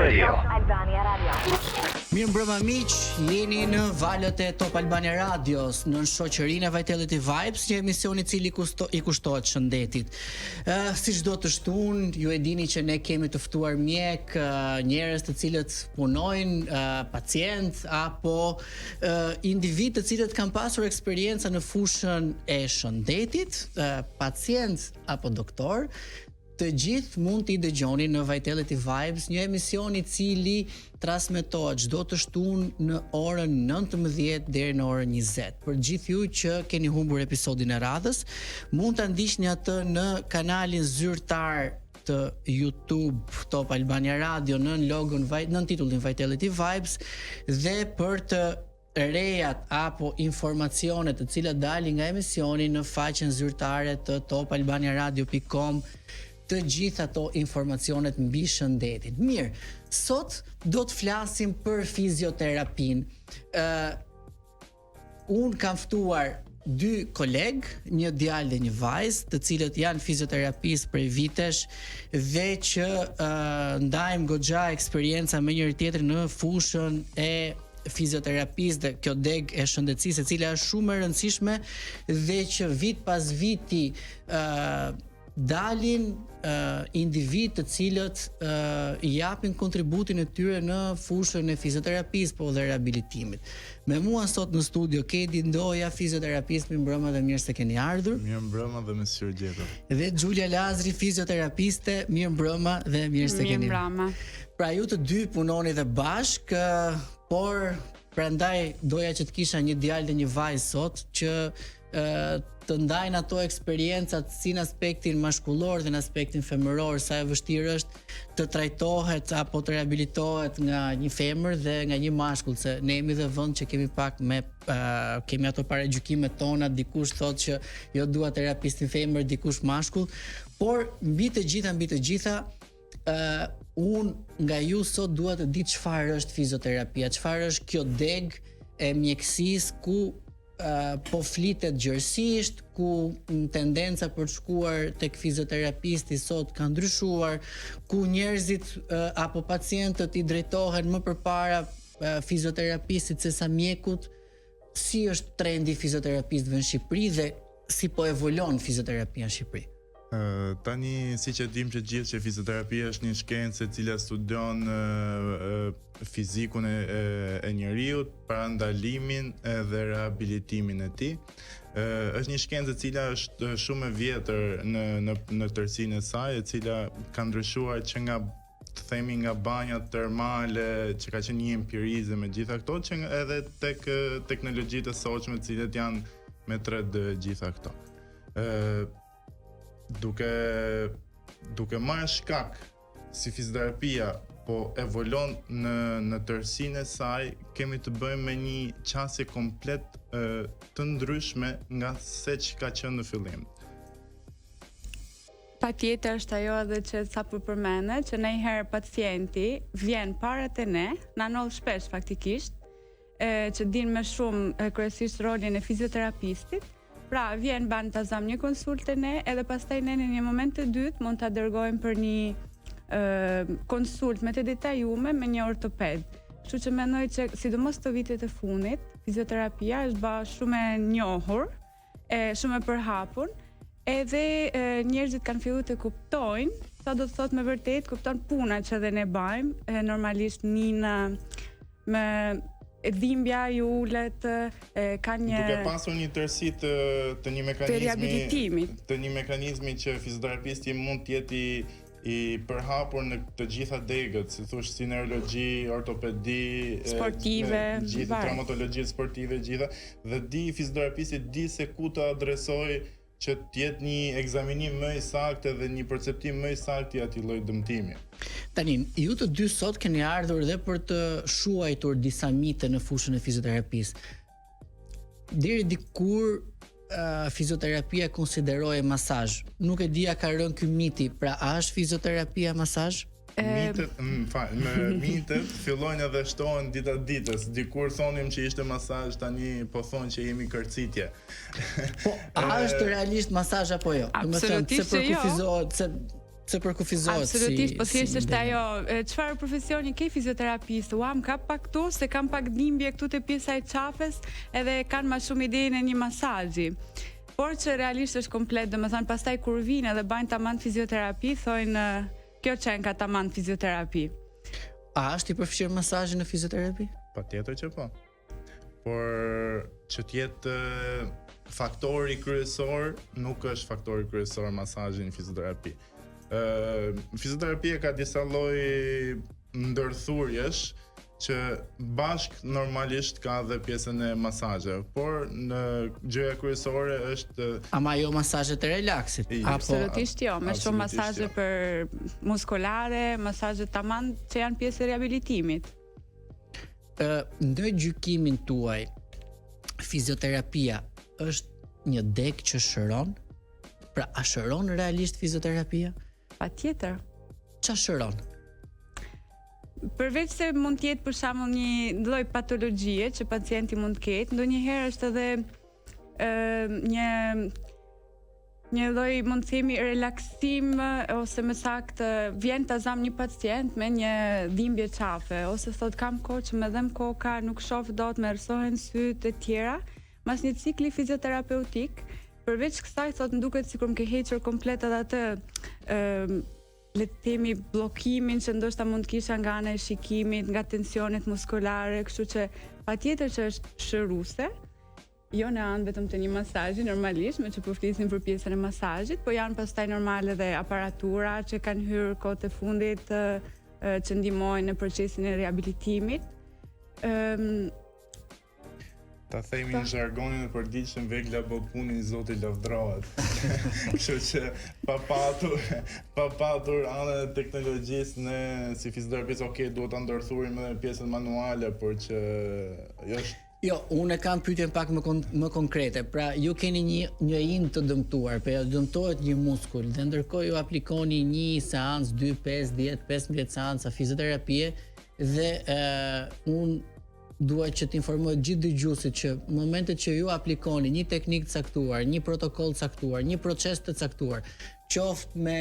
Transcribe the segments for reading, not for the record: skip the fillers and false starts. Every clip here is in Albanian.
Radio. Albania Radio. Mirë mbrëma miq, jeni në valët e Top Albania Radios, në shoqërinë e Vitality Vibes, një emision I cili I kushtohet shëndetit. Si çdo të shtunë, ju e dini që ne kemi të ftuar mjek, njerëz të cilët punojnë, pacient apo individ të cilët kanë pasur eksperjenca në fushën e shëndetit, pacient apo doktor. Të gjithë mund t'i dëgjoni në Vitality Vibes, një emision I cili transmetohet çdo të shtunë në orën 19 deri në orën 20. Për gjithë ju që keni humbur episodin e radhës, mund ta ndiqni atë në kanalin zyrtar të YouTube Top Albania Radio nën titullin Vitality Vibes dhe për të rejat apo informacionet të cilat dalin nga emisioni në faqen zyrtare të topalbaniaradio.com të gjitha ato informacionet mbi shëndetin. Mirë, sot do të flasim për fizioterapin. Unë kam ftuar dy koleg, një djalë dhe një vajzë, të cilët janë fizioterapistë prej vitesh dhe që ndajmë goxha eksperjenca me njëri tjetrin në fushën e fizioterapisë dhe kjo deg e shëndetësisë, e cila është shumë e rëndësishme dhe që vit pas viti dalin individ të cilët I japin kontributin e tyre në fushën e fizioterapisë po dhe rehabilitimit. Me mua sot në studio Kedi Ndoja, fizioterapist, mirëmbrëma dhe mirë se keni ardhur. Mirëmbrëma dhe mësir Gjeto. Dhe Xhulia Lazri, fizioterapiste, mirëmbrëma dhe mirë se keni. Mirëmbrëma. Pra ju të dy punoni dhe bashk, por prandaj doja që të kisha një djalë dhe një vajzë sot që të ndajnë ato eksperjencat si në aspektin mashkullor dhe në aspektin femëror, sa e vështirë është të trajtohet apo të rehabilitohet nga një femër dhe nga një mashkull, se ne jemi dhe vend që kemi pak me kemi ato paragjykimet tona, dikush thotë që jo dua terapistin femër, dikush mashkull, por mbi të gjitha unë nga ju sot dua të di çfarë është fizioterapia, çfarë është kjo deg e mjekësisë ku po flitet gjërësisht, ku tendenca për të shkuar tek fizioterapisti sot ka ndryshuar, ku njerëzit apo pacientët I drejtohen më përpara fizioterapistit se sa mjekut, si është trendi fizioterapistëve në Shqipëri dhe si po evolon fizioterapia në Shqipëri. Tani si që dim që gjithë që fizioterapia është një shkencë e cila studion fizikun e njeriut, parandalimin dhe rehabilitimin e tij. Është një shkencë e cila është shumë e vjetër në tërësinë e saj, e cila ka ndryshuar që nga të themi nga banjat termale, që ka qenë një empirizëm me gjitha këto, që edhe tek teknologjitë e sotshme të cilat janë me 3D gjitha këto. Duke marrë shkak si fizioterapia po evolon në tërësinë e saj, kemi të bëjmë me një qasje komplet të ndryshme nga se që ka qenë në fillim. Patjetër është ajo edhe që sapo përmende, që ndonjëherë pacienti vjen para te ne, na ndodh shpesh faktikisht, që din më shumë kryesisht rolin e fizioterapistit. Pra, vjen ban ta zam një konsultë ne, edhe pastaj ne në një moment të dytë mund ta dërgojmë për një konsult me të detajume me një ortoped. Kështu që mendoj që sidomos të vitet e fundit, fizioterapia është bërë shumë e njohur, shumë e përhapur, edhe njerëzit kanë filluar të kuptojnë, sa do të thotë me vërtet kupton puna që edhe ne bëjmë, normalisht nina me dhimbja ju ulet, ka një duke pasur një tërësi të një mekanizmi të një mekanizmi që fizioterapisti mund të jetë I përhapur në të gjitha degët, si thosh si neurologji, ortopedi, sportive, gjithë traumatologji sportive, gjitha, dhe fizioterapisti di se ku të adresoj që të jetë një ekzaminim më I saktë dhe një perceptim më I saktë I atij lloji dëmtimi. Tani, ju të dy sot keni ardhur dhe për të shuajtur disa mite në fushën e fizioterapisë. Deri dikur fizioterapia konsiderohej masazh. Nuk e di a ka rënë ky miti, pra a është fizioterapia masazh? Mitët fillojnë edhe shtohen dita ditës. Dikur thonim që ishte masazh, tani po thonë që jemi kërcitje. Po, a është realisht masazh apo jo? Absolutisht se përkufizohet, se se përkufizohet. Absolutisht, po thjesht është ajo, çfarë profesioni ke fizioterapistë? Uam ka pak këtu, se kam pak dhimbje këtu te pjesa e qafës, edhe kanë më shumë idenë e një masazhi. Por që realisht është komplet, domethënë pastaj kur vinë edhe bajnë tamam fizioterapi, thojnë kjo çen ka tamam fizioterapi. A është i përfshirë masazhi në fizioterapi? Patjetër që po. Por që të jetë faktori kryesor, nuk është faktori kryesor masazhi në fizioterapi. Fizioterapia ka disa lloj ndërthurjesh që bashk normalisht ka dhe pjesën e masazheve, por në gjëja kryesore është ama jo masazhet e relaksit. Absolutisht jo, me shumë masazhe për muskolare, masazhe tamam që janë pjesë e riabilitimit. Ndër gjykimin tuaj, fizioterapia është një deg që shëron? Pra, a shëron realisht fizioterapia? Patjetër. Ç'a shëron? Përveç se mund të jetë për shembull një lloj patologjie që pacienti mund të ketë, ndonjëherë është edhe një lloj, mund të themi, relaksim, ose më saktë vjen ta zam një pacient me një dhimbje qafe, ose thot kam kohë që më dhem koka, nuk shoh dot, më errësohen sytë e tjera, mas një cikli fizioterapeutik. Përveç kësaj thot më duket sikur më ke hequr komplet edhe atë le të themi bllokimin që ndoshta mund të kisha nga ana e shikimit, nga tensionet muskolare, kështu që patjetër që është shëruese. Jo në anë vetëm të një masazhi normalisht, me që po flisim për pjesën e masazhit, po janë pastaj normal edhe aparatura që kanë hyrë kohët e fundit që ndihmojnë në procesin e riabilitimit. Ta themi në zhargonin e përditshëm vegla bë punin zoti lavdrohet. Kështu që pa patur anën e teknologjisë ne si fizioterapist, duhet ta ndërthurim edhe pjesën manuale, por që është. Jo, unë kam pyetjen pak më konkrete. Pra, ju keni një ind të dëmtuar, pra dëmtohet një muskul, dhe ndërkohë ju aplikoni një seancë, 2, 5, 10, 15 seanca fizioterapie, dhe unë dua që të informoj gjithë dëgjuesit që në momentet që ju aplikoni një teknikë të caktuar, një protokoll të caktuar, një proces të caktuar, qoftë me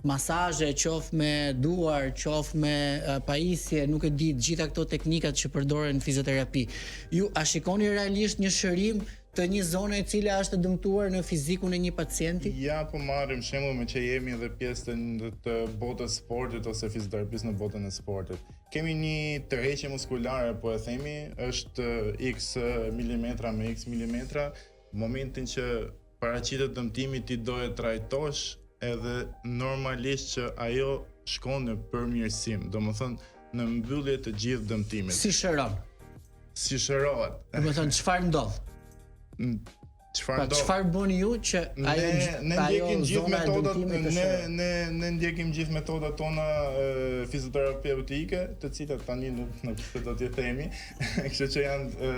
masazhe, qoftë me duar, qoftë me pajisje, nuk e di, gjitha këto teknikat që përdoren në fizioterapi, ju a shikoni realisht një shërim të një zone e cila është dëmtuar në fizikun e një pacienti? Ja, po marrim shembull me që jemi edhe pjesë të botës sportit ose fizioterapist në botën e sportit. Kemi një tërheqje muskulare, po e themi, është x milimetra me x milimetra, momentin që paraqitet dëmtimi ti do e trajtosh edhe normalisht që ajo shkon në përmirësim, domethënë në mbyllje të gjithë dëmtimit. Si shëron? Si shërohet? Domethënë çfarë ndodh? Çfarë bëni ju që ne ndjekim gjithë metodat, ne ndjekim gjithë metodat tona fizioterapeutike, të cilat tani nuk do t'i themi, kështu që janë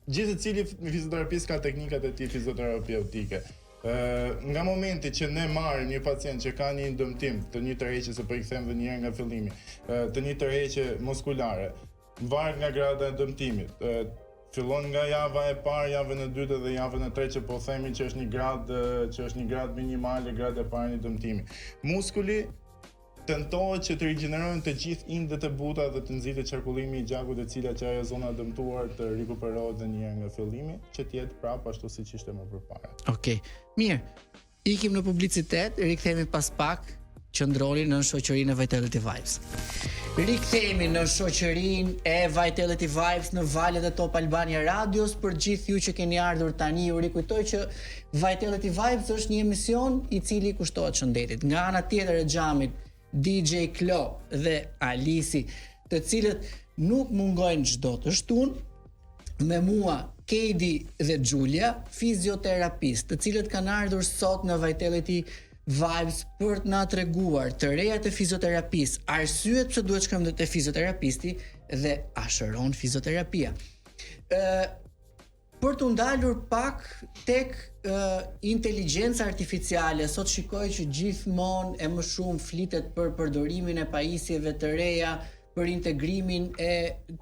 gjithë secili fizioterapist ka teknikat e tij fizioterapeutike. Nga momenti që ne marrim një pacient që ka një dëmtim të një tërheqje, se po i them edhe një herë nga fillimi, të një tërheqje muskulare, varet nga grada e dëmtimit. Fillon nga java e parë, javën e dytë dhe javën e tretë, që po themi që është një grad minimale, grada e parë e dëmtimi. Muskuli tentohet që të rigjenerojnë të gjithë indet e buta dhe të nxitet qarkullimi i gjakut, e cila që ajo zona dëmtuar të rikuperohet dhe një herë nga fillimi, që të jetë prapë ashtu siç ishte më përpara. Okej. Mirë. Ikim në publicitet, rikthehemi pas pak. Qëndroni në shoqërinë e Vitality Vibes. Rikthehemi në shoqërinë e Vitality Vibes në valët e Top Albania Radios. Për gjithë ju që keni ardhur tani, ju rikujtoj që Vitality Vibes është një emision i cili kushtohet shëndetit. Nga ana tjetër e xhamit, DJ Klo dhe Alisi, të cilët nuk mungojnë çdo të shtunë, me mua Kedi dhe Giulia, fizioterapist, të cilët kanë ardhur sot në Vitality Vibes për të na treguar të rejat e fizioterapisë, arsyet pse duhet shkojmë te fizioterapisti dhe a shëron fizioterapia. Për të ndalur pak tek inteligjenca artificiale, sot shikoj që gjithmonë e më shumë flitet për përdorimin e pajisjeve të reja, për integrimin e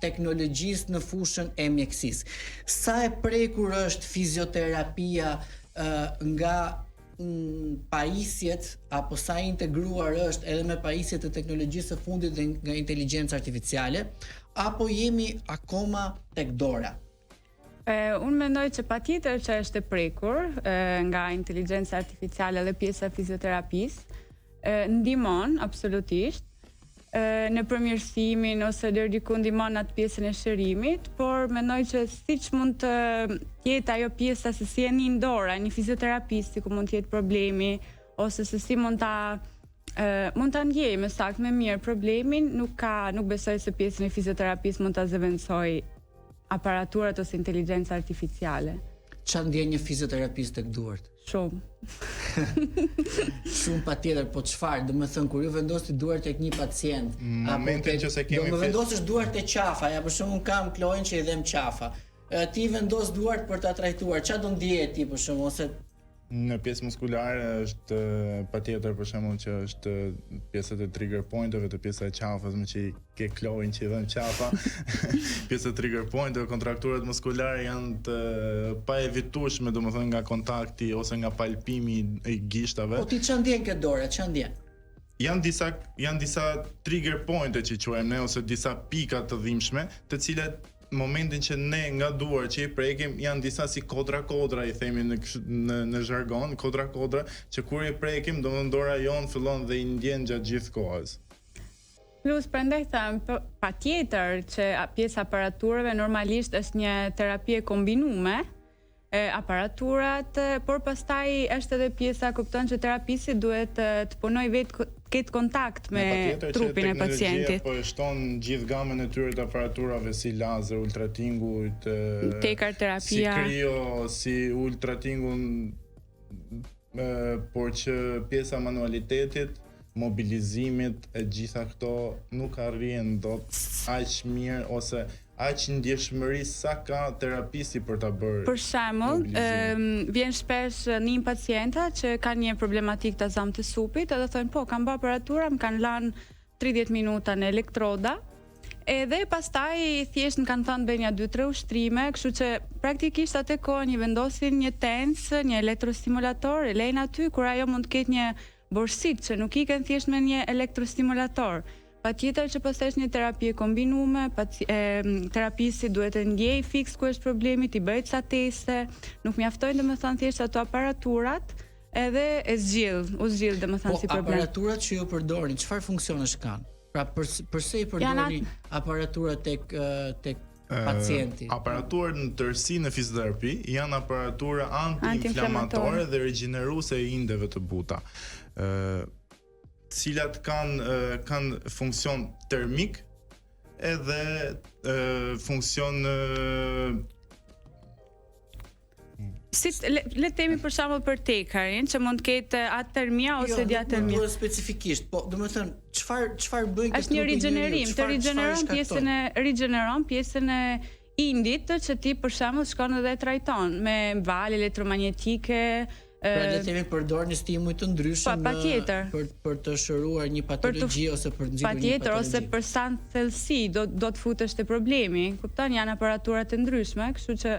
teknologjisë në fushën e mjekësisë. Sa e prekur është fizioterapia nga pajisjet apo sa integruar është edhe me pajisjet e teknologjisë së fundit dhe nga inteligjenca artificiale, apo jemi akoma tek dora? Unë mendoj që patjetër që është e prekur nga inteligjenca artificiale dhe pjesa e fizioterapisë, ndihmon absolutisht në përmirësimin ose deri diku ndihmon atë pjesën e shërimit, por mendoj që siç mund të jetë ajo pjesa se si e nin dora një fizioterapisti ku mund të jetë problemi ose se si mund ta ndjej më saktë më mirë problemin, nuk besoj se pjesën e fizioterapisë mund ta zëvendësoj aparaturat ose inteligjenca artificiale. Çfarë ndjen një fizioterapist tek duart? Shumë. Shumë patjetër, po çfarë? Do të thënë kur ju vendosni duart tek një pacient, momentin që se kemi do më vendosësh duart te qafa, ja për shembull kam Kloin që i dhem qafa. Ti vendos duart për ta trajtuar, çfarë do ndihet ti për shembull ose në pjesë muskulare është patjetër për shembull që është pjesët e trigger pointeve, të pjesa e qafës, më që i ke Kloin që i dhën qafa. Pjesët e trigger pointeve, kontrakturat muskulare janë të paevitueshme, domethënë nga kontakti ose nga palpimi i gishtave. Po ti ç'a ndjen ke dora, ç'a ndjen? Janë disa trigger pointe që quajmë ne ose disa pika të dhimbshme, të cilat momentin që ne nga duar që i prekim janë disa si kodra i themi në zhargon, kodra që kur i prekim domethënë dora jon fillon dhe i ndjen gjatë gjithë kohës. Plus prandaj them patjetër që pjesa aparaturave normalisht është një terapi e kombinuar aparaturat, por pastaj është edhe pjesa kupton që terapisti duhet të punoj vetë ketë kontakt me trupin e pacientit. Po e shton gjithë gamën e tyre të aparaturave si lazer, ultratingu, tekar terapia, si krio, si ultratingu, por që pjesa manualitetit, mobilizimit e gjitha këto nuk arrihen dot aq mirë ose aq ndjeshmëri sa ka terapisti për ta bërë. Për shembull, vjen shpesh një pacienta që kanë një problematik të zamë të supit, edhe thonë po, kam bërë aparatura, më kanë lanë 30 minuta në elektroda, edhe pastaj thjesht më kanë thënë bëj një 2-3 ushtrime, kështu që praktikisht atë kohë një vendosin një TENS, një elektrostimulator, e lejnë aty kur ajo mund të ketë një borsit që nuk iken thjesht me një elektrostimulator. Patjetër që pastaj është një terapi e kombinuar, terapisti duhet të ndjej fiks ku është problemi, t'i bëjë ca teste, nuk mjaftojnë domethënë thjesht ato aparaturat, edhe u zgjill domethënë si problem. Po aparaturat që ju përdorni, çfarë funksionesh kanë? Pra përse i përdorni aparaturat tek pacienti? Aparaturat në tërësi në fizioterapi janë aparatura anti-inflamatore dhe regjeneruese e indeve të buta. Cilat kanë funksion termik edhe funksion le të themi për shembull për tekarin që mund të ketë atë termia ose diatermia. Jo, specifikisht, po domethënë çfarë bëjnë këtu? Është një rigjenerim, të rigjeneron pjesën e indit që ti për shembull shkon edhe trajton me valë elektromagnetike. Pra le të themi përdor një stimuj të ndryshëm për të shëruar një patologji ose për nxjerrje një patologji. Patjetër, ose për sa në thellësi do të futesh te problemi. Kupton, janë aparatura të ndryshme, kështu që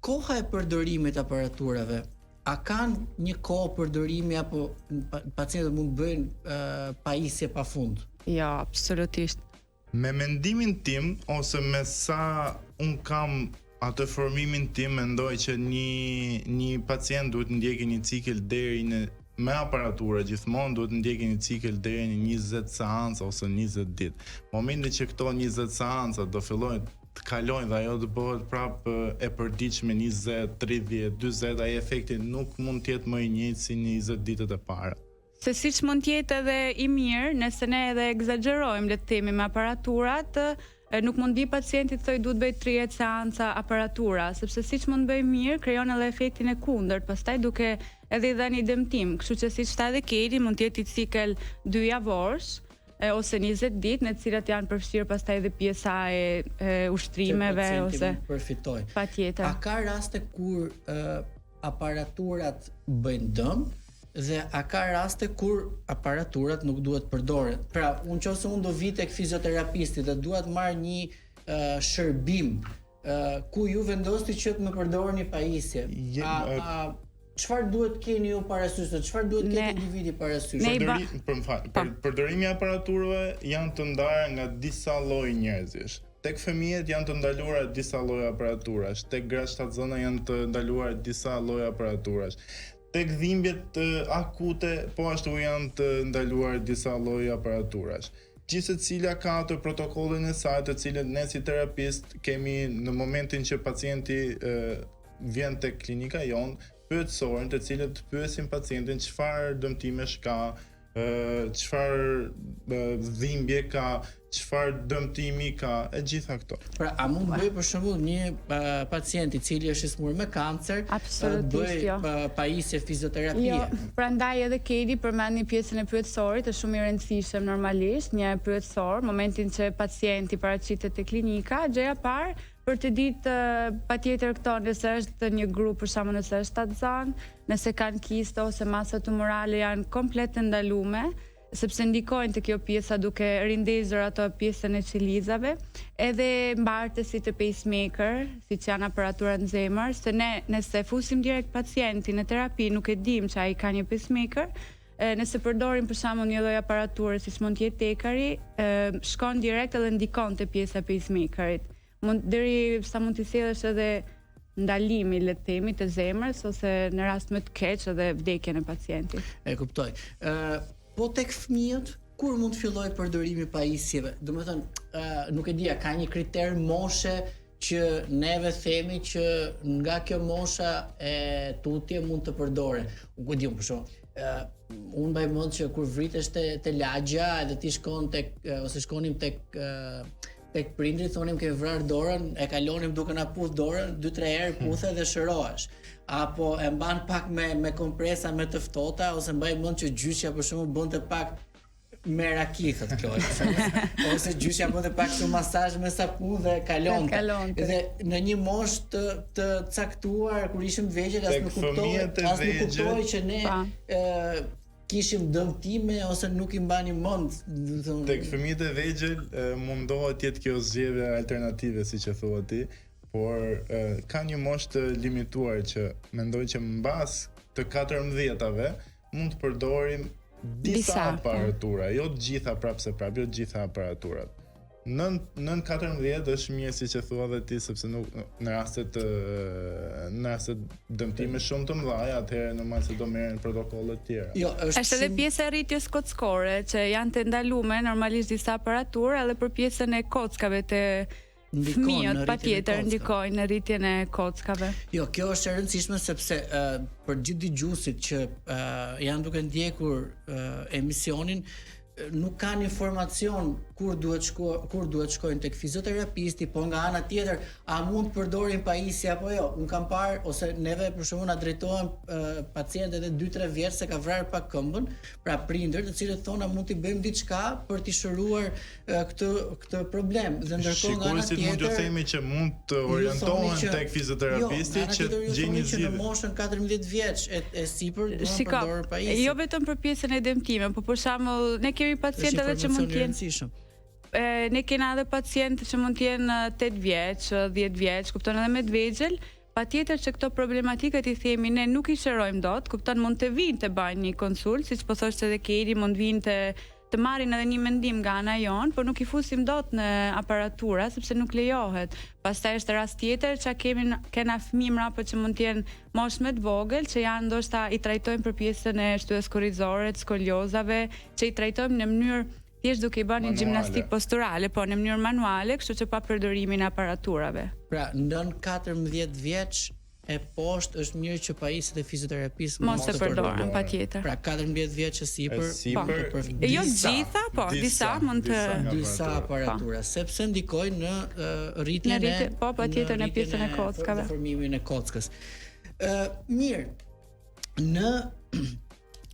koha e përdorimit aparaturave, a kanë një kohë përdorimi apo pacientët mund të bëjnë pajisje pafund? Jo, absolutisht. Me mendimin tim ose me sa un kam atë formimin tim, mendoj që një pacient duhet ndjekë një cikël deri në me aparatura gjithmonë duhet ndjekë një cikël deri në 20 seanca ose 20 ditë. Momentin që këto 20 seanca do fillojnë të kalojnë dhe ajo të bëhet prapë e përditshme 20, 30, 40, ai efekti nuk mund të jetë më i njëjtë si 20 ditët e para. Se siç mund të jetë edhe i mirë, nëse ne edhe egzagjerojmë le të themi me aparaturat, nuk mund vi pacienti të thoj duhet bëj 30 seanca aparatura, sepse siç mund bëj mirë, krijon edhe efektin e kundërt, pastaj duke edhe i dhënë një dëmtim. Kështu që siç tha edhe Keti, mund të jetë i cikël 2 javorsh ose 20 ditë, në të cilat janë përfshirë pastaj edhe pjesa e ushtrimeve ose përfitoj. Patjetër. A ka raste kur aparaturat bëjnë dëm? Dhe a ka raste kur aparaturat nuk duhet përdoren? Pra, nëse unë do vi tek fizioterapisti dhe dua të marr një shërbim ku ju vendosni që të më përdorni pajisje, çfarë duhet keni ju parasysh, çfarë duhet ketë individi parasysh? Përdorimi i aparaturave janë të ndarë nga disa lloj njerëzish. Tek fëmijët janë të ndaluara disa lloj aparaturash, tek gratë shtatzëna janë të ndaluara disa lloj aparaturash. Tek dhimbjet akute, po ashtu janë të ndaluar disa lloj aparaturash. Gjithsecila ka ato protokollin e saj, të cilët ne si terapist kemi në momentin që pacienti vjen tek klinika jon, pyetësorën, të cilët pyesin pacientin çfarë dëmtimesh ka, çfarë dhimbje ka, çfarë dëmtimi ka, e gjitha këto. Pra, a mund bëj për shembull një pacient i cili është i smur me kancer, bëj pajisje fizioterapie? Jo, prandaj edhe Kedi përmend një pjesën e pyetësorit, është shumë i rëndësishëm normalisht, një pyetësor, momentin që pacienti paraqitet te klinika, gjëja parë për të ditë patjetër këto, nëse është një grup, për shembull nëse është shtatzan, nëse kanë kiste ose masa tumorale janë komplet të ndalume, sepse ndikojnë të kjo pjesa duke rindezur ato pjesën e qelizave, edhe mbartësit të pacemaker, siç janë aparatura në zemër, se ne nëse fusim direkt pacientin në terapi, nuk e dim që ai ka një pacemaker, nëse përdorim për shembull një lloj aparature siç mund të jetë tekari, shkon direkt edhe ndikon te pjesa e pacemakerit. Deri sa mund t'i sjellësh edhe ndalimi, le të themi, të zemrës ose në rast më të keq edhe vdekjen e pacientit. E kuptoj. Po tek fëmijët, kur mund të filloj përdorimi pajisjeve? Domethënë, nuk e di, a ka një kriter moshe që neve themi që nga kjo mosha e tutje mund të përdoren. Ku di për shkak. Unë mbaj mend që kur vritesh te lagja edhe ti shkon ose shkonim tek prindrit, thonim ke vrarë dorën, e kalonim duke na puth dorën, 2-3 herë puthe dhe shërohesh. Apo e mban pak me kompresa me të ftohta, ose mbaj mend që gjyqja për shembull bënte pak me raki, thotë Kloj. Ose gjyqja bënte pak shumë masazh me sapun dhe kalonte. Dhe në një moshë të caktuar kur ishim të vegjël, as nuk kuptoj që ne kishim dëmtime ose nuk i mbani mend. Tek fëmijët e vegjël mundohet të jetë kjo zgjedhje alternative, siç e thua ti, por ka një moshë të limituar që mendoj që mbas të 14-tave mund të përdorim disa aparatura, jo të gjitha prapse prap, jo të gjitha aparaturat. Nën 14 është mirë, siç e thua dhe ti, sepse nuk në raste dëmtime shumë të mëdha, atëherë normalisht se do merren protokolle të tjera. Jo, është edhe pjesa e rritjes kockore, që janë të ndaluara normalisht disa aparatura, edhe për pjesën e kockave të fëmijët, patjetër ndikojnë në rritjen e kockave. Jo, kjo është e rëndësishme sepse për gjithë dëgjuesit që janë duke ndjekur emisionin, nuk kanë informacion kur duhet shkojnë tek fizioterapisti, po nga ana tjetër a mund të përdorin pajisje apo jo. Unë kam parë, ose neve për shembull na drejtohen pacientët e 2-3 vjeç se ka vrarë pak këmbën, pra prindër të cilët thonë a mund t'i bëjmë diçka për t'i shëruar këtë problem. Dhe ndërkohë nga ana tjetër mund të themi që mund të orientohen tek fizioterapisti që gjejnë zgjidhje. Në moshën 14 vjeç e sipër do të përdorin pajisje. Jo vetëm për pjesën e dëmtimit, por për shembull ne kemi pacientë edhe që mund të jenë ne kena edhe pacientë që mund të jenë 8 vjeç, 10 vjeç, kupton, edhe me të vegjël, patjetër që këto problematikët i themi ne nuk i shërojmë dot, kupton, mund të vinë të bëjnë një konsult, siç po thoshte edhe Keri, mund vinë të marrin edhe një mendim nga ana jon, por nuk i fusim dot në aparatura sepse nuk lejohet. Pastaj është rast tjetër që kena fëmijë mbrapa që mund të jenë moshë më të vogël, që janë ndoshta i trajtojmë për pjesën e shtyllës korrizore, të skoliozave, që i trajtojmë në mënyrë thjesht duke i bërë një gjimnastik posturale, po në mënyrë manuale, kështu që pa përdorimin e aparaturave. Pra, nën 14 vjeç e poshtë është mirë që pajisjet e fizioterapisë mos të përdoren, patjetër. Pra 14 vjeç e sipër. Jo gjitha, po disa mund të disa aparatura, sepse ndikojnë në rritjen e patjetër në pjesën e kockave, formimin e kockës. Mirë,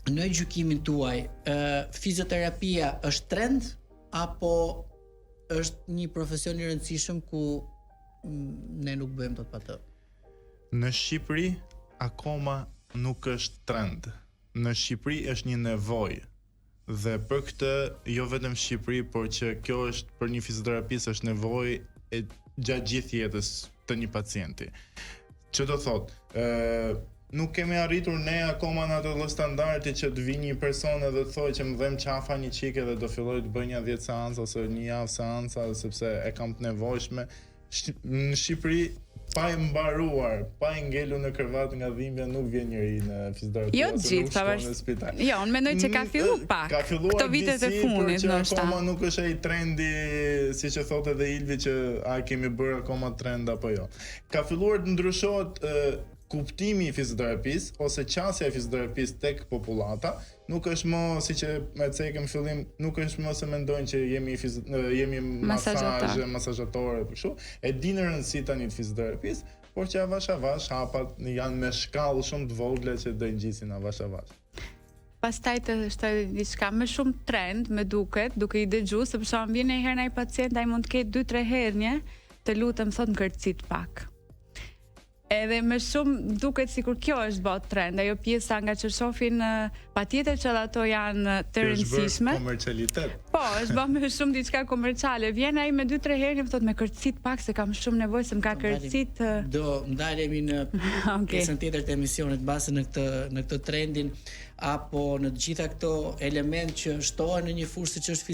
në gjykimin tuaj, fizioterapia është trend apo është një profesion i rëndësishëm ku ne nuk bëjmë dot pa të? Në Shqipëri akoma nuk është trend. Në Shqipëri është një nevojë. Dhe për këtë jo vetëm Shqipëri, por që kjo është për një fizioterapist është nevojë e gjatë gjithë jetës të një pacienti. Që do thotë, nuk kemi arritur ne akoma në atë lloj standardi që të vi një person edhe të thojë që më dhem qafa një çike dhe do filloj të bëj një 10 seanca ose një javë seanca sepse e kam të nevojshme. Në Shqipëri pa e mbaruar, pa e ngelur në krevat nga dhimbja nuk vjen njëri në fizioterapia. Jo gjithë, pavarësisht. Jo, unë mendoj që ka filluar pak. Ka filluar këto vitet e fundit, ndoshta. Akoma nuk është ai trendi, siç e thotë edhe Ilvi, që a kemi bërë akoma trend apo jo. Ka filluar të ndryshohet kuptimi i fizioterapisë ose qasja e fizioterapisë tek popullata, nuk është më siç e cekëm në fillim, nuk është më se mendojnë që jemi masazhatorë për kështu. E dinë rëndësinë tani të fizioterapisë, por që avash hapat janë me shkallë shumë të vogla që do i ngjisin avash. Pastaj të shtoj diçka më shumë trend, me duket, duke i dëgjuar, sepse sa vjen një herë ai pacient, ai mund të ketë 2-3 herë, të lutem thot në kërcit pak. Edhe më shumë duket sikur kjo është bot trend, ajo pjesa nga që shohin patjetër që ato janë të rëndësishme. Është komercialitet. Po, është bërë më shumë diçka komerciale. Vjen ai me 2-3 herë më thot me kërcit pak se kam shumë nevojë se më ka kërcit. Do ndalemi në pjesën tjetër të emisionit base në këtë trendin apo në të gjitha këto element që shtohen në një fushë siç është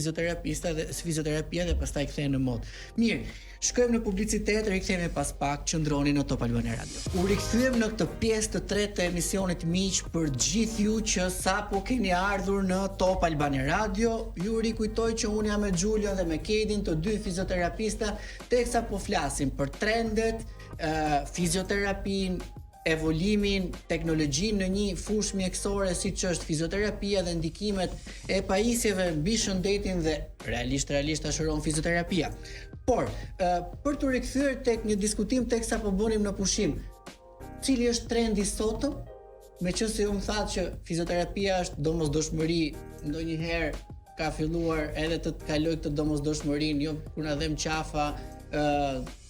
fizioterapia dhe pastaj kthehen në modë. Mirë, shkojmë në publicitet, rikthehemi pas pak, qëndroni në Top Albania Radio. U rikthyem në këtë pjesë të tretë të emisionit miq për gjithë ju që sapo keni ardhur në Top Albania Radio. Ju rikujtoj që unë jam me Xhulio dhe me Kedin, të dy fizioterapista, teksa po flasim për trendet, fizioterapin, evolimin, teknologjinë në një fushë mjekësore siç është fizioterapia dhe ndikimet e pajisjeve mbi shëndetin dhe realisht ashuron fizioterapia. Por, për të rikthyer tek një diskutim teksa po bënim në pushim, cili është trendi sotëm? Meqense ju më thatë që fizioterapia është domosdoshmëri, ndonjëherë ka filluar edhe të kaloj këtë domosdoshmërinë, jo kur na dhem qafa,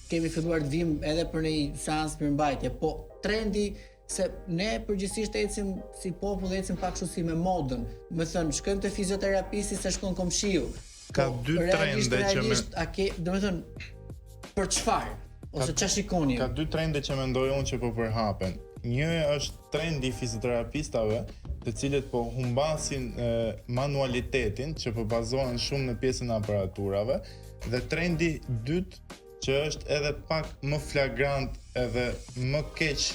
kemi filluar të vim edhe për një seancë mirëmbajtje, po trendi se ne përgjithsisht ecim si popull, ecim pak kështu si me modën. Do të thënë, shkojmë te fizioterapisti se shkon komshiu. Ka dy trende që do të thënë për çfarë ose çfarë shikoni? Ka dy trende që mendoj unë që po përhapen. Njëri është trendi i fizioterapistave, të cilët po humbasin manualitetin, që po bazohen shumë në pjesën e aparaturave, dhe trendi dytë që është edhe pak më flagrant edhe më keq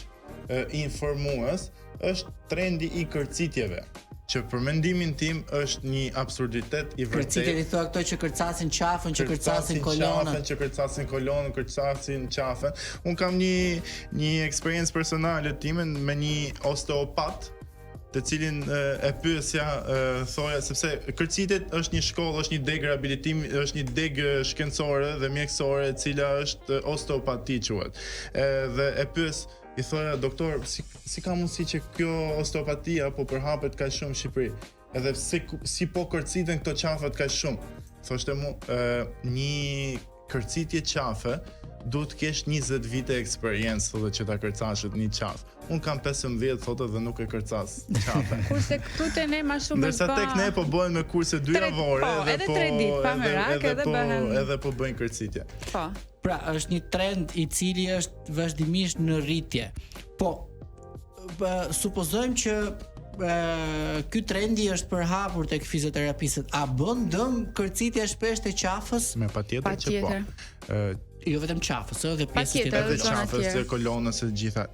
informues, është trendi i kërcitjeve, që për mendimin tim është një absurditet i vërtetë. Kërcitjet i thua këto që kërcasin qafën, që kërcasin kolonën, kërcasin qafën. Unë kam një eksperiencë personale time me një osteopat, të cilin e pyesja thoja sepse kërcitjet është një shkollë, është një deg rehabilitimi, është një deg shkencore dhe mjekësore, e cila është osteopati quhet. Dhe e pyes, i thoja doktor, si ka mundësi që kjo osteopatia po përhapet kaq shumë në Shqipëri? Edhe si po kërciten këto qafat kaq shumë? Thoshte mu, një kërcitje qafe duhet të kesh 20 vite eksperiencë thotë që ta kërcashët një qafë. Unë kam 15 thotë dhe nuk e kërcas qafën. Kurse këtu te ne më shumë ndërsa tek ne po bëhen me kurse 2 javore edhe 3 ditë pa merak edhe po bëjnë kërcitje. Po. Pra, është një trend i cili është vazhdimisht në rritje. Po, supozojmë që ky trendi është përhapur tek fizioterapistët. A bën dëm kërcitja shpesh te qafës? Me patjetër që po. Jo vetëm qafës, edhe pjesës tjetër të qafës, të kolonës e gjitha.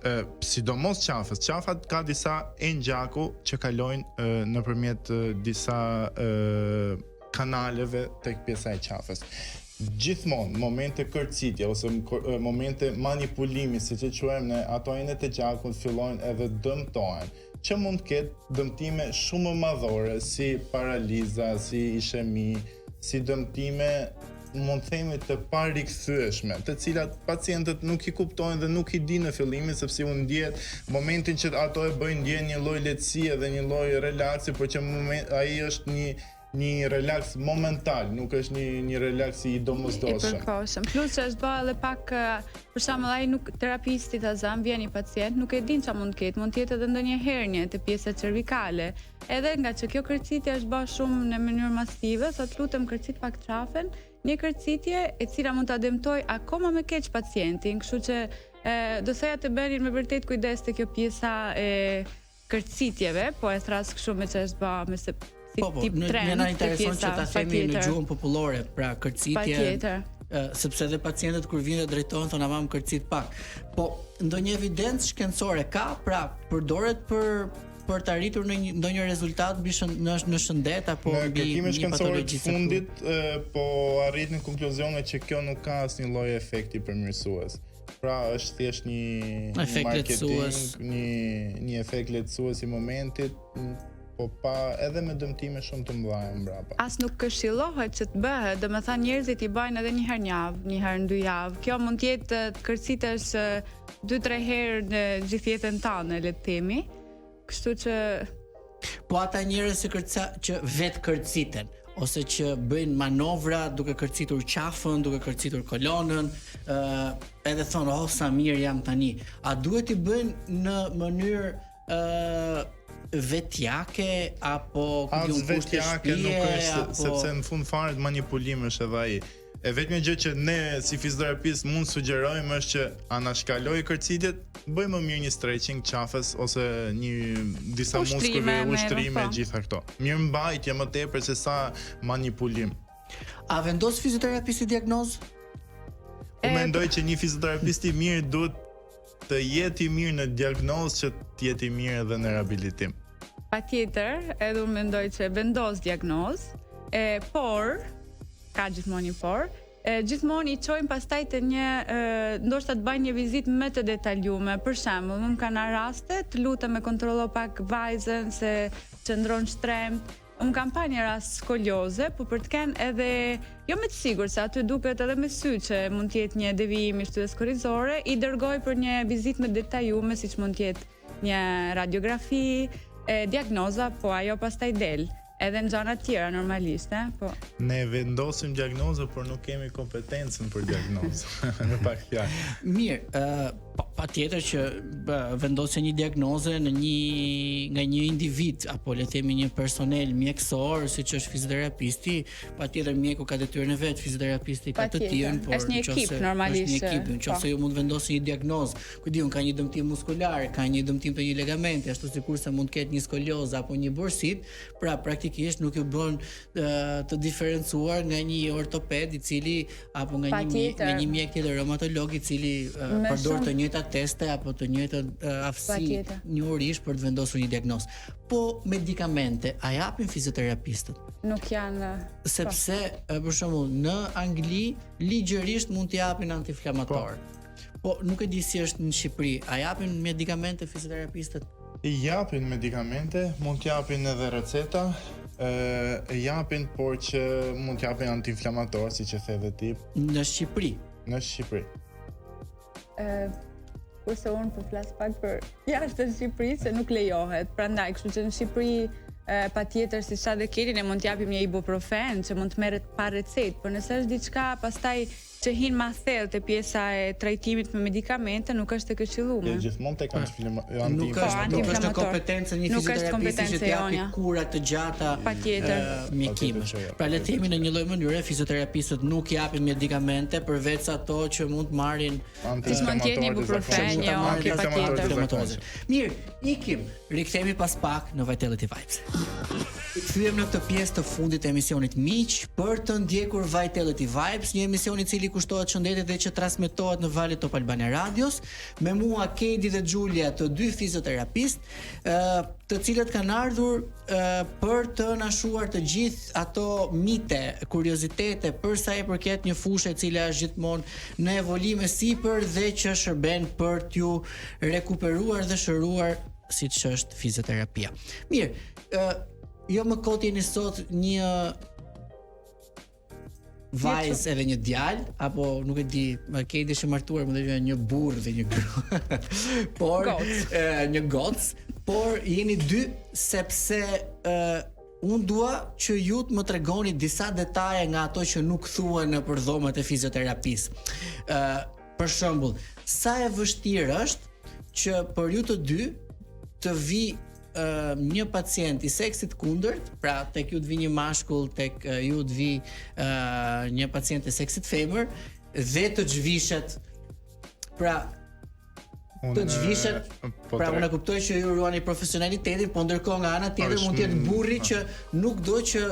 Sidomos qafës. Qafat ka disa engjaku që kalojnë nëpërmjet disa kanaleve tek pjesa e qafës. Gjithmonë momente kërcitje ose momente manipulimi, siç e quajmë ne, ato enet e gjakut fillojnë edhe dëmtohen, që mund të ketë dëmtime shumë më madhore, si paraliza, si ishemi, si dëmtime mund të themi të parikthyeeshme, të cilat pacientët nuk i kuptojnë dhe nuk i dinë në fillimin, sepse u ndjet momentin që ato e bëjnë ndjen një lloj lehtësie dhe një lloj relaksi, por që ai është një relaks momental, nuk është një relaks i domosdoshëm. I përkohshëm. Plus që është bërë edhe pak, për shembull, ai nuk terapisti ta zëm, vjen një pacient, nuk e din çfarë mund të jetë edhe ndonjë hernie te pjesa cervikale. Edhe nga që kjo kërcitje është bërë shumë në mënyrë masive, thot lutem kërcit pak qafën, një kërcitje e cila mund ta dëmtoj akoma më keq pacientin, kështu që Do thoya të bënin me vërtet kujdes te kjo pjesa e kërcitjeve, po e thras kështu me ç'është bë me se si tip trend. Na intereson që ta themi në gjuhën popullore, pra kërcitje. Patjetër. Sepse edhe pacientët kur vinë dhe drejtohen thonë mam kërcit pak. Po ndonjë evidencë shkencore ka, pra përdoret për të arritur në ndonjë rezultat në shëndet apo mbi një patologji të fundit, po arrit në konkluzionin që kjo nuk ka asnjë lloj efekti përmirësues. Pra është thjesht një marketing, një efekt lehtësues i momentit, po pa edhe me dëmtime shumë të mëdha mbrapa. As nuk këshillohet që të bëhet, domethënë njerëzit i bajnë edhe një herë në javë, një herë në 2 javë. Kjo mund të jetë të kërcitesh 2-3 herë në gjithë jetën tënde, le të themi. Kështu që po ata njerëz që vetë kërciten ose që bëjnë manovra duke kërcitur qafën, duke kërcitur kolonën, edhe thonë sa mirë jam tani. A duhet i bëjnë në mënyrë vetjake apo vetjake nuk është sepse në fund fare manipulim është edhe ai. E vetmja gjë që ne si fizioterapist mund sugjerojmë është që anashkaloj kërcitjet, bëjmë më mirë një stretching qafës ose disa muskujve, ushtrime, gjitha këto. Mirëmbajtje më tepër se sa manipulim. A vendos fizioterapisti diagnozë? Unë mendoj që një fizioterapist i mirë duhet të jetë i mirë në diagnozë që të jetë i mirë edhe në rehabilitim. Patjetër, edhe unë mendoj që vendos diagnozë, por ka gjithmonë një por, gjithmonë i çojmë pastaj të një ndoshta të bëjnë një vizitë më të detajluar. Për shembull, unë kanë raste të lutem me kontrollo pak vajzën se qëndron shtremt. Unë kam pa një rast skolioze, po për të kenë edhe jo me të sigurt se aty duket edhe me sy që mund të jetë një devijim i shtydës korrizore, i dërgoj për një vizitë më detajuar, siç mund të jetë një radiografi, diagnoza, po ajo pastaj del. Edhe në gjana tjera normalisht, po. Ne vendosim diagnozë, por nuk kemi kompetencën për diagnozë. Në pak fjalë. Mirë, patjetër që vendosja një diagnoze në nga një individ apo le të themi një personel mjekësor, siç është fizioterapisti, patjetër mjeku ka detyrën e vet, fizioterapisti ka të tjerën, por është një ekip normalisht. Është një ekip, nëse ju mund vendosni një diagnozë, ku diun ka një dëmtim muskular, ka një dëmtim të një ligamenti, ashtu sikurse mund të ketë një skoliozë apo një bursit, pra praktikisht nuk ju bën të diferencuar nga një ortoped i cili apo nga një mjek tjetër reumatolog i cili përdor të njëjtat teste apo të njëjtat aftësi njohurish për të vendosur një diagnozë. Po medikamente a japin fizioterapistët? Nuk janë. Sepse për shembull në Angli ligjërisht mund të japin antiinflamator. Po nuk e di si është në Shqipëri. A japin medikamente fizioterapistët? Japin medikamente, mund të japin edhe receta, japin, por që mund të japin antiinflamator, siç e the edhe ti. Në Shqipëri. Në Shqipëri. Kurse unë po flas pak për jashtë Shqipërisë se nuk lejohet. Prandaj, kështu që në Shqipëri patjetër si sa dhe keni ne mund t'japim një ibuprofen që mund të merret pa recetë, por nëse është diçka pastaj që hin ma thellë te pjesa e trajtimit me medikamente nuk është e këshilluar. Gjithmonë tek nuk është në kompetencën një fizioterapisti që të japi kura të gjata mjekimesh. Pra le të themi në një lloj mënyre fizioterapistët nuk japin medikamente përveç ato që mund të marrin një ibuprofen, patjetër. Mirë, ikim, rikthehemi pas pak në Vitality Vibes. Kthyem në këtë pjesë të fundit të emisionit miq për të ndjekur Vitality Vibes, një emision i cili kushtohet shëndetit dhe që transmetohet në valët Top Albania Radios, me mua Kedi dhe Xulia, të dy fizioterapist, të cilët kanë ardhur për të na shuar të gjithë ato mite, kuriozitete për sa i përket një fushë e cila është gjithmonë në evolim sipër dhe që shërben për t'ju rekuperuar dhe shëruar siç është fizioterapia. Mirë, jo më kot jeni sot një vajzë edhe një djalë, apo nuk e di, Kedi është martuar, më dhe një burr dhe një grua. Por një goc, por jeni dy sepse unë dua që ju të më tregoni disa detaje nga ato që nuk thuhen në përdhomet e fizioterapisë. Për shembull, sa e vështirë është që për ju të dy të vi një pacient i seksit kundërt, pra tek ju të vi një mashkull, tek ju të vi një pacient i seksit femër dhe të zhvishet. Pra të zhvishet. Pra unë kuptoj që ju ruani profesionalitetin, po ndërkohë nga ana tjetër mund të jetë burri që nuk do që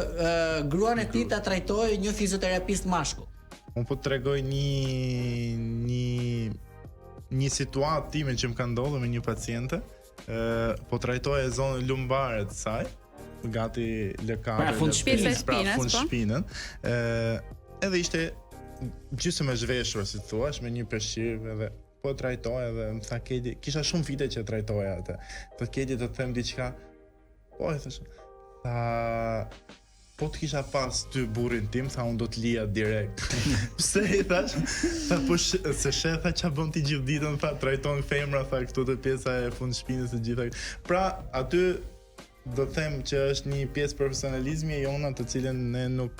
gruan e tij ta trajtojë një fizioterapist mashkull. Unë po t'tregoj një situatë time që më ka ndodhur me një paciente, po trajtoja zonën lumbare të saj, gati lëkare, fund shpinën, edhe ishte gjysmë e zhveshur, si thuash, me një peshqir edhe po trajtoja dhe më tha Kedi, kisha shumë vite që trajtoja atë. Po Kedi të them diçka, po e thash, po të kisha pas ty burrin tim, tha unë do të lija direkt. Pse i thash? Tha po se tha ç'a bën ti gjithë ditën, tha trajton femra, tha këtu të pjesa e fund shpinës e gjitha. Pra aty do të them që është një pjesë profesionalizmi e jona të cilën ne nuk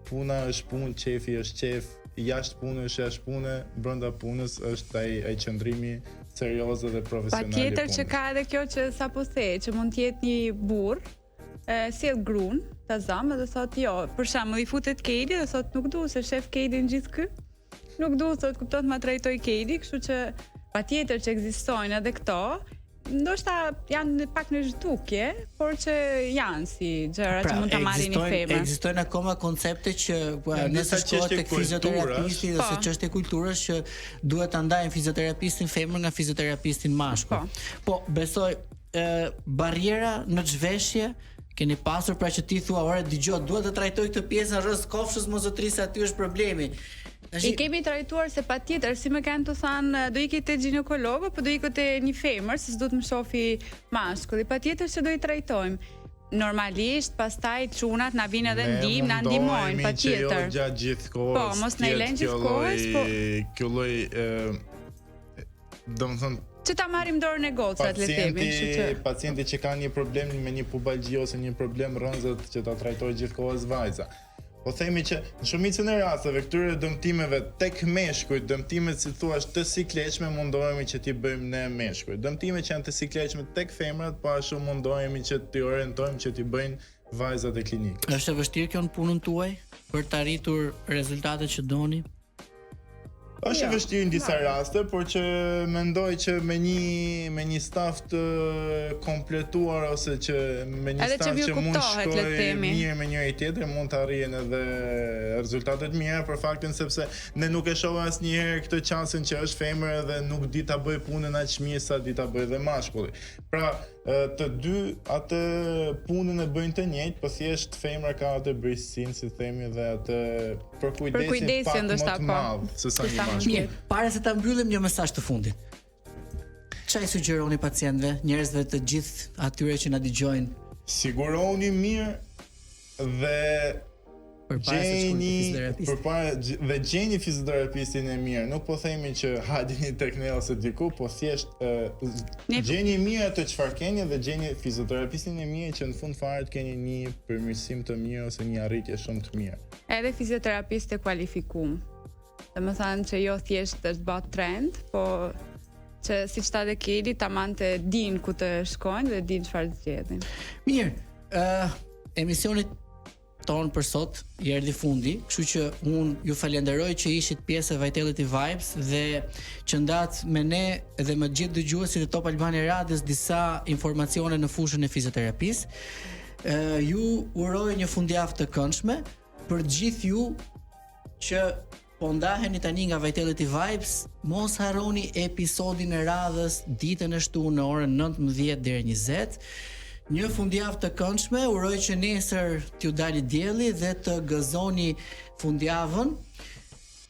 puna është punë, qefi është qef, jashtë punës është jashtë punë, brenda punës është ai qëndrimi serioz dhe profesional i punës. Patjetër që ka edhe kjo që sapo the, që mund të jetë një burr, sjell gruan, ta zam dhe thotë jo, për shembull i futet Kedi dhe thotë nuk du se shef Kedin gjithë ky. Nuk du thotë kupton ma trajtoj Kedi, kështu që patjetër që ekzistojnë edhe këto. Ndoshta janë pak në zhdukje, por që janë si gjëra që mund ta marrin një femër. Ekzistojnë akoma koncepte që nëse shkohet tek fizioterapisti ose çështje kulturës që duhet ta ndajnë fizioterapistin femër nga fizioterapistin mashkull. Po, besoj barriera në zhveshje keni pasur, pra që ti thua, ore dëgjoj, duhet të trajtoj këtë pjesën rreth kofshës mozotrisë, aty është problemi. I kemi trajtuar se patjetër, si më kanë të thanë, do ikë te ginekolog, po do ikë te një femër, se s'do të më shofi mashkulli. Patjetër se do i trajtojmë. Normalisht, pastaj çunat na vinë edhe ndihmë, na ndihmojnë, patjetër. Jo gjatë gjithë kohës. Po, mos na i lënë gjithë kohës, po kjo lloj domethënë që ta marrim dorën e gocat, le të themi, kështu që pacienti që ka një problem me një pubalgji ose një problem rrënzët që ta trajtojë gjithkohës vajza. Po themi që në shumicën e rasteve këtyre dëmtimeve tek meshkujt, dëmtimet si thua të sikletshme mundohemi që t'i bëjmë ne meshkujt. Dëmtimet që janë të sikletshme tek femrat, po ashtu mundohemi që t'i orientojmë që t'i bëjnë vajzat e klinikës. Është e vështirë kjo në punën tuaj për të arritur rezultatet që doni? Është e vështirë në disa raste, por që mendoj që me një staf të kompletuar ose që me një staf që mund shkojë mirë me njëri tjetrin mund të arrijnë edhe rezultate të mira, për faktin sepse ne nuk e shohim asnjëherë këtë çansën që është femër dhe nuk di ta bëj punën aq mirë sa di ta bëj dhe mashkulli. Pra, të dy atë punën e bëjnë të njëjtë, po thjesht femra ka atë brëjsinë, si themi, dhe atë përkujdesin pak më të madh se sa një mashkull. Mirë, para se ta mbyllim një mesazh të fundit. Çfarë i sugjeroni pacientëve, njerëzve të gjithë atyre që na dëgjojnë? Siguroni mirë dhe gjeni fizioterapistin e mirë. Nuk po themi që hajini tek ne ose diku, po thjesht gjeni mirë atë çfarë keni dhe gjeni fizioterapistin e mirë që në fund fare të keni një përmirësim të mirë ose një arritje shumë të mirë. Edhe fizioterapist e kualifikuar. Domethënë që jo thjesht është bë trend, po që siç ta dhe Kedi tamante din ku të shkojnë dhe din çfarë zgjedhin. Mirë, emisioni ton për sot i erdhi fundi, kështu që unë ju falenderoj që ishit pjesë e Vitality Vibes dhe që ndat me ne dhe me gjithë dëgjuesit e Top Albania Radios disa informacione në fushën e fizioterapisë. Ju uroj një fundjavë të këndshme për gjithë ju që po ndaheni tani nga Vitality Vibes, mos harroni episodin e radhës ditën e shtunë në orën 19 deri 20. Një fundjavë të këndshme, uroj që nesër t'ju dali dielli dhe të gëzoni fundjavën.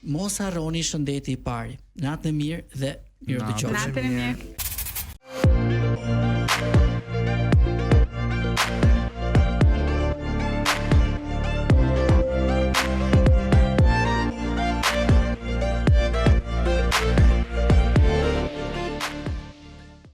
Mos harroni shëndeti i pari. Natë e mirë dhe mirë dëgjofshim. Natën e mirë.